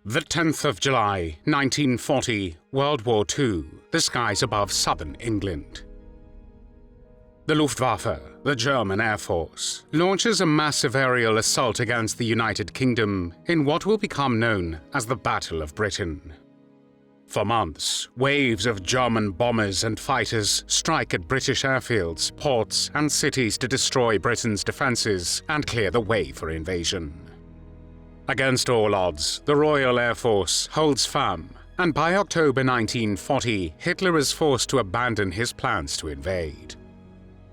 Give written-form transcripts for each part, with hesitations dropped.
The 10th of July, 1940, World War II, the skies above southern England. The Luftwaffe, the German Air Force, launches a massive aerial assault against the United Kingdom in what will become known as the Battle of Britain. For months, waves of German bombers and fighters strike at British airfields, ports, and cities to destroy Britain's defences and clear the way for invasion. Against all odds, the Royal Air Force holds firm, and by October 1940, Hitler is forced to abandon his plans to invade.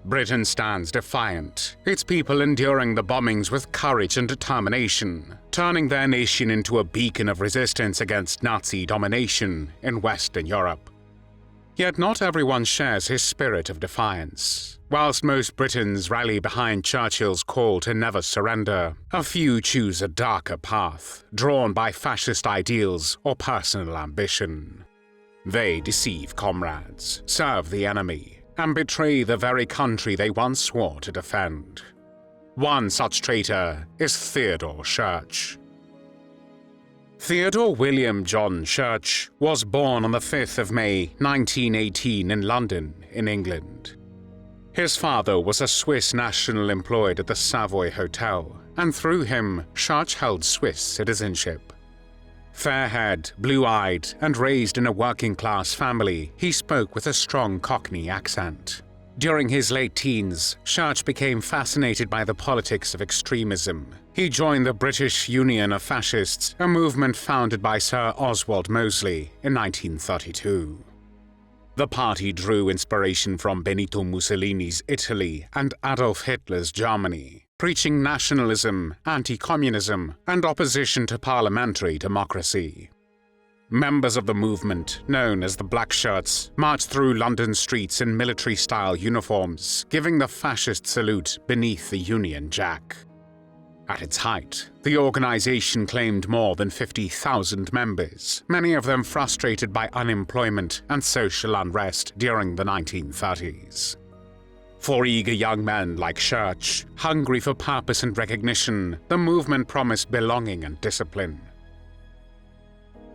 Britain stands defiant, its people enduring the bombings with courage and determination, turning their nation into a beacon of resistance against Nazi domination in Western Europe. Yet not everyone shares his spirit of defiance. Whilst most Britons rally behind Churchill's call to never surrender, a few choose a darker path, drawn by fascist ideals or personal ambition. They deceive comrades, serve the enemy, and betray the very country they once swore to defend. One such traitor is Theodore Schurch. Theodore William John Schurch was born on the 5th of May 1918 in London, in England. His father was a Swiss national employed at the Savoy Hotel, and through him, Schurch held Swiss citizenship. Fair-haired, blue-eyed, and raised in a working-class family, he spoke with a strong Cockney accent. During his late teens, Schurch became fascinated by the politics of extremism. He joined the British Union of Fascists, a movement founded by Sir Oswald Mosley in 1932. The party drew inspiration from Benito Mussolini's Italy and Adolf Hitler's Germany, preaching nationalism, anti-communism, and opposition to parliamentary democracy. Members of the movement, known as the Black Shirts, marched through London streets in military-style uniforms, giving the fascist salute beneath the Union Jack. At its height, the organization claimed more than 50,000 members, many of them frustrated by unemployment and social unrest during the 1930s. For eager young men like Schurch, hungry for purpose and recognition, the movement promised belonging and discipline.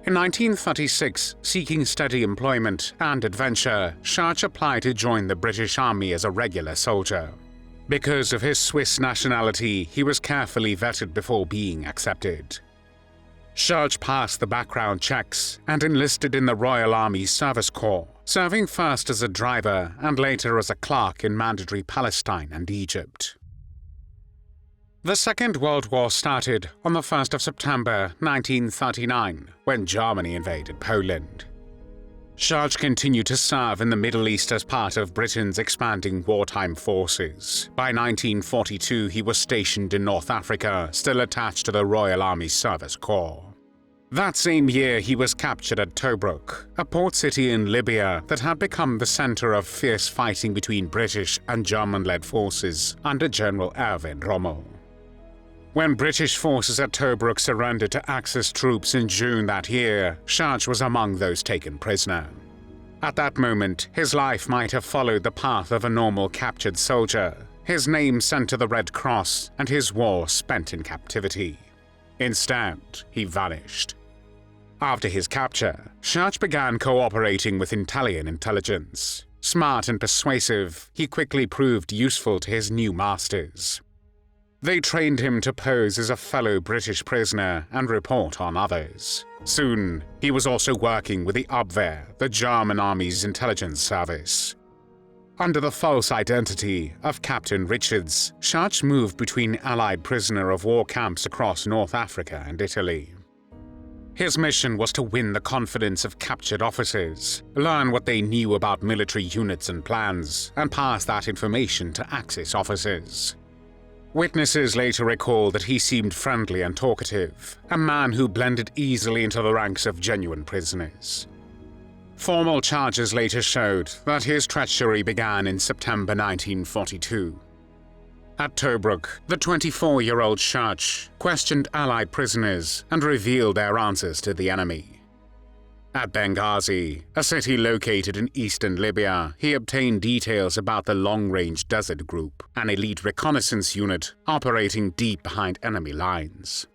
In 1936, seeking steady employment and adventure, Schurch applied to join the British Army as a regular soldier. Because of his Swiss nationality, he was carefully vetted before being accepted. Schurch passed the background checks and enlisted in the Royal Army Service Corps, serving first as a driver and later as a clerk in mandatory Palestine and Egypt. The Second World War started on the 1st of September 1939, when Germany invaded Poland. Schurch continued to serve in the Middle East as part of Britain's expanding wartime forces. By 1942, he was stationed in North Africa, still attached to the Royal Army Service Corps. That same year, he was captured at Tobruk, a port city in Libya that had become the center of fierce fighting between British and German-led forces under General Erwin Rommel. When British forces at Tobruk surrendered to Axis troops in June that year, Schurch was among those taken prisoner. At that moment, his life might have followed the path of a normal captured soldier, his name sent to the Red Cross and his war spent in captivity. Instead, he vanished. After his capture, Schurch began cooperating with Italian intelligence. Smart and persuasive, he quickly proved useful to his new masters. They trained him to pose as a fellow British prisoner and report on others. Soon, he was also working with the Abwehr, the German army's intelligence service. Under the false identity of Captain Richards, Schurch moved between Allied prisoner of war camps across North Africa and Italy. His mission was to win the confidence of captured officers, learn what they knew about military units and plans, and pass that information to Axis officers. Witnesses later recall that he seemed friendly and talkative, a man who blended easily into the ranks of genuine prisoners. Formal charges later showed that his treachery began in September 1942. At Tobruk, the 24-year-old Schurch questioned Allied prisoners and revealed their answers to the enemy. At Benghazi, a city located in eastern Libya, he obtained details about the Long-Range Desert Group, an elite reconnaissance unit operating deep behind enemy lines.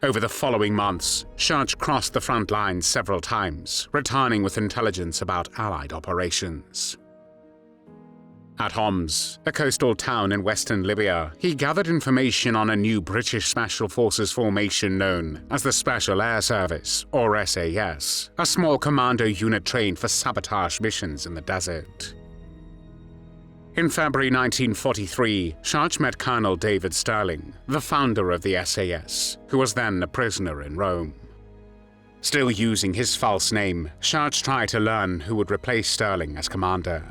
Over the following months, Schurch crossed the front lines several times, returning with intelligence about Allied operations. At Homs, a coastal town in western Libya, he gathered information on a new British Special Forces formation known as the Special Air Service, or SAS, a small commando unit trained for sabotage missions in the desert. In February 1943, Schurch met Colonel David Sterling, the founder of the SAS, who was then a prisoner in Rome. Still using his false name, Schurch tried to learn who would replace Sterling as commander.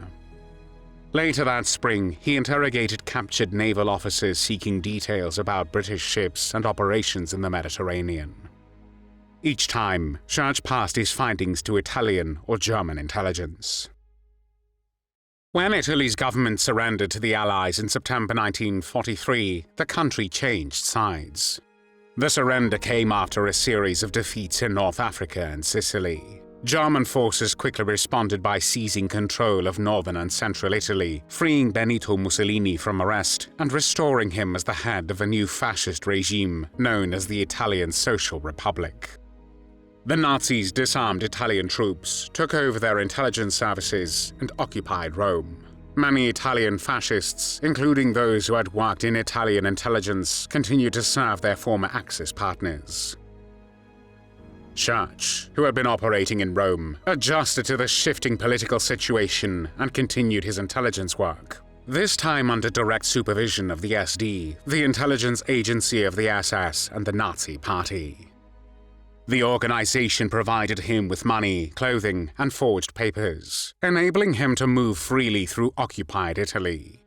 Later that spring, he interrogated captured naval officers seeking details about British ships and operations in the Mediterranean. Each time, Schurch passed his findings to Italian or German intelligence. When Italy's government surrendered to the Allies in September 1943, the country changed sides. The surrender came after a series of defeats in North Africa and Sicily. German forces quickly responded by seizing control of northern and central Italy, freeing Benito Mussolini from arrest and restoring him as the head of a new fascist regime known as the Italian Social Republic. The Nazis disarmed Italian troops, took over their intelligence services, and occupied Rome. Many Italian fascists, including those who had worked in Italian intelligence, continued to serve their former Axis partners. Schurch, who had been operating in Rome, adjusted to the shifting political situation and continued his intelligence work, this time under direct supervision of the SD, the intelligence agency of the SS and the Nazi Party. The organization provided him with money, clothing, and forged papers, enabling him to move freely through occupied Italy.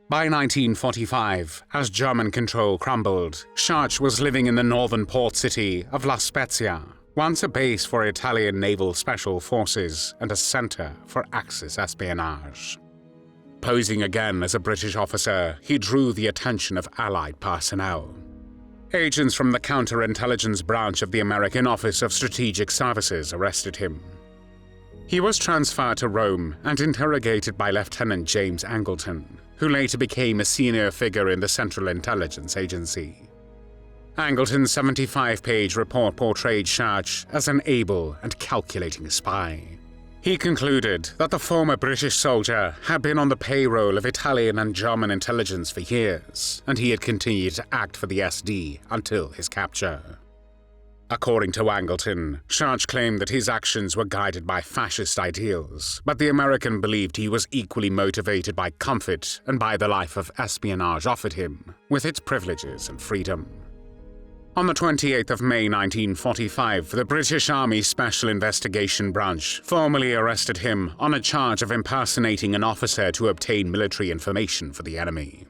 By 1945, as German control crumbled, Schurch was living in the northern port city of La Spezia, once a base for Italian naval special forces and a center for Axis espionage. Posing again as a British officer, he drew the attention of Allied personnel. Agents from the counterintelligence branch of the American Office of Strategic Services arrested him. He was transferred to Rome and interrogated by Lieutenant James Angleton, who later became a senior figure in the Central Intelligence Agency. Angleton's 75-page report portrayed Schurch as an able and calculating spy. He concluded that the former British soldier had been on the payroll of Italian and German intelligence for years, and he had continued to act for the SD until his capture. According to Angleton, Schurch claimed that his actions were guided by fascist ideals, but the American believed he was equally motivated by comfort and by the life of espionage offered him, with its privileges and freedom. On the 28th of May 1945, the British Army Special Investigation Branch formally arrested him on a charge of impersonating an officer to obtain military information for the enemy.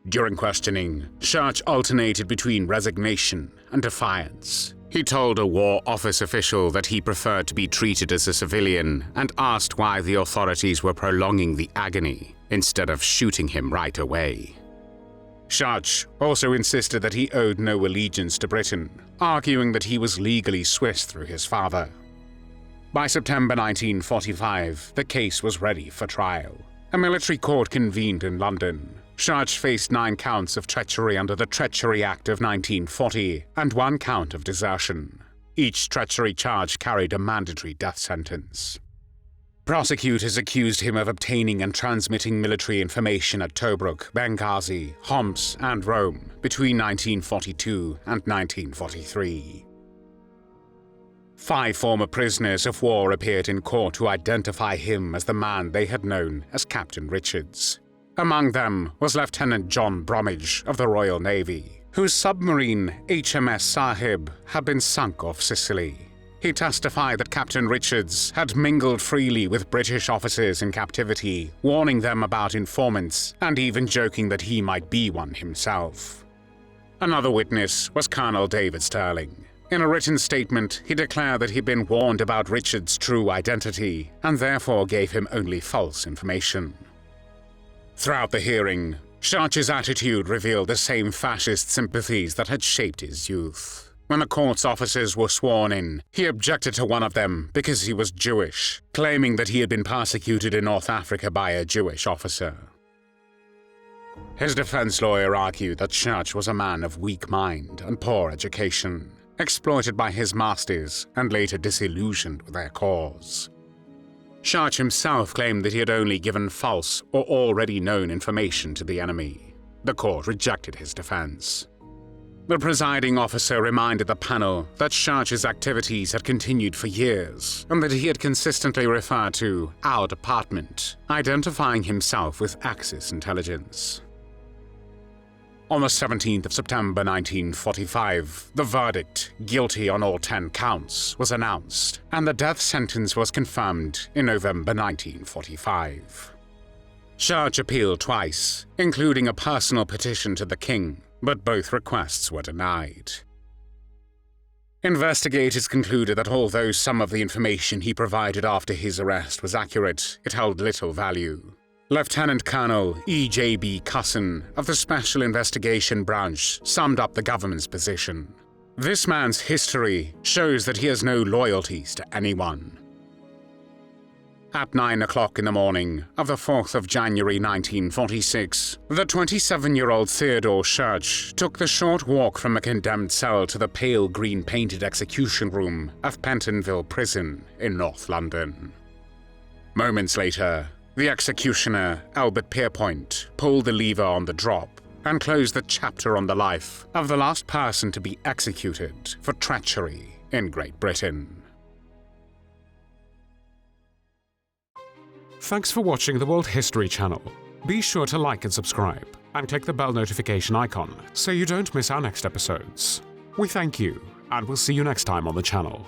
During questioning, Schurch alternated between resignation and defiance. He told a War Office official that he preferred to be treated as a civilian and asked why the authorities were prolonging the agony instead of shooting him right away. Schurch also insisted that he owed no allegiance to Britain, arguing that he was legally Swiss through his father. By September 1945, the case was ready for trial. A military court convened in London. Schurch faced 9 counts of treachery under the Treachery Act of 1940 and 1 count of desertion. Each treachery charge carried a mandatory death sentence. Prosecutors accused him of obtaining and transmitting military information at Tobruk, Benghazi, Homs, and Rome between 1942 and 1943. 5 former prisoners of war appeared in court to identify him as the man they had known as Captain Richards. Among them was Lieutenant John Bromwich of the Royal Navy, whose submarine HMS Sahib had been sunk off Sicily. He testified that Captain Richards had mingled freely with British officers in captivity, warning them about informants and even joking that he might be one himself. Another witness was Colonel David Sterling. In a written statement, he declared that he'd been warned about Richards' true identity and therefore gave him only false information. Throughout the hearing, Schurch's attitude revealed the same fascist sympathies that had shaped his youth. When the court's officers were sworn in, he objected to one of them because he was Jewish, claiming that he had been persecuted in North Africa by a Jewish officer. His defense lawyer argued that Schurch was a man of weak mind and poor education, exploited by his masters and later disillusioned with their cause. Schurch himself claimed that he had only given false or already known information to the enemy. The court rejected his defense. The presiding officer reminded the panel that Schurch's activities had continued for years and that he had consistently referred to our department, identifying himself with Axis intelligence. On the 17th of September 1945, the verdict, guilty on all 10 counts, was announced, and the death sentence was confirmed in November 1945. Schurch appealed twice, including a personal petition to the king, but both requests were denied. Investigators concluded that although some of the information he provided after his arrest was accurate, it held little value. Lieutenant Colonel E.J.B. Cusson of the Special Investigation Branch summed up the government's position. This man's history shows that he has no loyalties to anyone. At 9 o'clock in the morning of the 4th of January 1946, the 27-year-old Theodore Schurch took the short walk from a condemned cell to the pale green-painted execution room of Pentonville Prison in North London. Moments later, the executioner, Albert Pierrepoint, pulled the lever on the drop and closed the chapter on the life of the last person to be executed for treachery in Great Britain. Thanks for watching the World History Channel. Be sure to like and subscribe, and click the bell notification icon so you don't miss our next episodes. We thank you, and we'll see you next time on the channel.